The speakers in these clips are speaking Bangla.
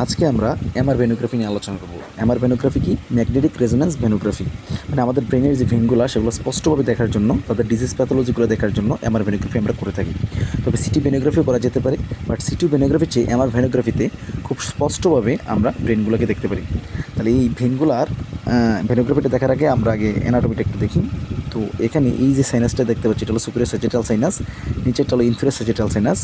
আজকে আমরা এমআর ভেনোগ্রাফি নিয়ে আলোচনা করব। এমআর ভেনোগ্রাফি কি? Magnetic resonance venography. মানে আমাদের ব্রেনের যে ভেনগুলো সেগুলো স্পষ্টভাবে দেখার জন্য, তাদের ডিজিজ প্যাথোলজিগুলো দেখার জন্য এমআর ভেনোগ্রাফি আমরা করে থাকি। তবে সিটি ভেনোগ্রাফিও করা যেতে পারে, বাট সিটি ভেনোগ্রাফির চেয়ে এমআর ভেনোগ্রাফিতে খুব স্পষ্টভাবে আমরা ব্রেনগুলোকে দেখতে পারি। তাহলে এই ভেনগুলার ভেনোগ্রাফিটা দেখার আগে আমরা আগে অ্যানাটমিটা একটু দেখি। তো এখানে এই যে সাইনাসটা দেখতে পাচ্ছি, এটা হলো সুপিরিয়র স্যাজিটাল সাইনাস, নিচেরটা হলো ইনফেরিয়র স্যাজিটাল সাইনাস।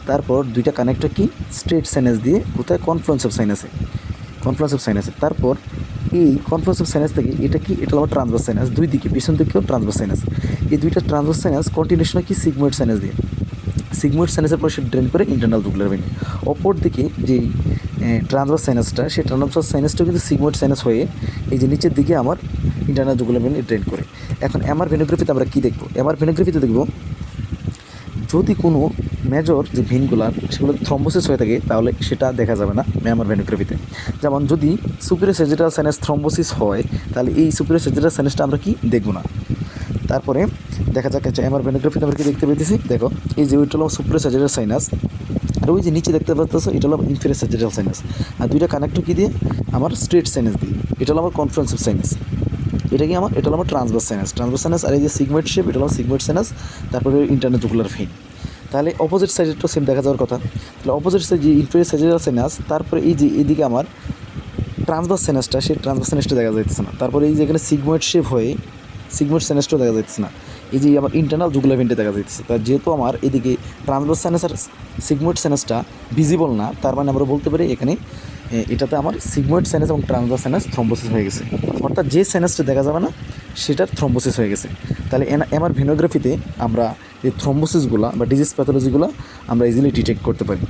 তারপর দুইটা কানেক্টর কি স্ট্রেট সাইনাস দিয়ে কোথায় কনফ্লুয়েন্স অফ সাইনাসে। তারপর এই কনফ্লুয়েন্স অফ সাইনাস থেকে এটা কি, এটা হলো ট্রান্সভার্স সাইনাস, দুই দিকে পিছন দিকেও ট্রান্সভার্স সাইনাস। এই দুইটা ট্রান্সভার্স সাইনাস কন্টিনিউশন কি সিগময়েড সাইনাস দিয়ে, সিগময়েড সাইনাসের পর সে ড্রেন করে ইন্টারনাল জুগুলার ভেনে। অপর দিকে যে ট্রান্সভার্স সাইনাসটা, সেই ট্রান্সভার্স সাইনাসটাও কিন্তু সিগময়েড সাইনাস হয়ে এই যে নিচের দিকে আমার ইন্টারনাল জুগুলার ভেনে ড্রেন করে। এখন এমআর ভেনোগ্রাফিতে আমরা কী দেখব? এমআর ভেনোগ্রাফিতে দেখব যদি কোনো মেজর যে ভেনগুলার সেগুলো থ্রম্বোসিস হয়ে থাকে তাহলে সেটা দেখা যাবে না এমআর ভেনোগ্রাফিতে। যেমন যদি সুপিরিয়র স্যাজিটাল সাইনাস থ্রম্বোসিস হয় তাহলে এই সুপিরিয়র স্যাজিটাল সাইনাসটা আমরা কি দেখব না। তারপরে দেখা যাক এমআর ভেনোগ্রাফিতে আমরা কি দেখতে পেতেছি, দেখো এই যে ওইটা হলো সুপিরিয়র স্যাজিটাল সাইনাস, আর ওই যে নিচে দেখতে পাচ্ছ এটা হলো ইনফেরিয়র স্যাজিটাল সাইনাস, আর দুইটা কানেক্টর কী দিয়ে, আমার স্ট্রেট সাইনাস দিয়ে। এটা হলো আমার কনফ্লুয়েন্স অফ সাইনাস, এটা কি আমার, এটা হলো আমার ট্রান্সভার্স সাইনাস। আর এই যে সিগময়েড শেপ, এটা হলো সিগময়েড সাইনাস, তারপরে ইন্টারনাল জুগুলার ভেইন। তাহলে অপোজিট সাইডেরটাও সেম দেখা যাওয়ার কথা। তাহলে অপোজিট সাইড যে ইনফেরিয়র স্যাজিটাল সাইনাস, তারপরে এই যে এদিকে আমার ট্রান্সভার্স সাইনাসটা, সেই ট্রান্সভার্স সাইনাসটা দেখা যাচ্ছে না। তারপরে এই যে এখানে সিগময়েড শেপ হয়ে সিগময়েড সাইনাসটাও দেখা যাচ্ছে না। এই যে আমার ইন্টারনাল জুগুলার ভেইনটা দেখা যাচ্ছে। তার যেহেতু আমার এদিকে ট্রান্সভার্স সাইনাস আর সিগময়েড সাইনাসটা ভিজিবল না, তার মানে আমরা বলতে পারি এখানে এটাতে আমার সিগময়েড সাইনাস এবং ট্রান্সভার্স সাইনাস থ্রম্বোসিস হয়ে গেছে, অর্থাৎ যে সাইনাসটা দেখা যাবে না সেটার থ্রম্বোসিস হয়ে গেছে। তাহলে এমআর ভেনোগ্রাফিতে আমরা এই থ্রম্বোসিসগুলো বা ডিজিজ প্যাথোলজিগুলো আমরা ইজিলি ডিটেক্ট করতে পারি।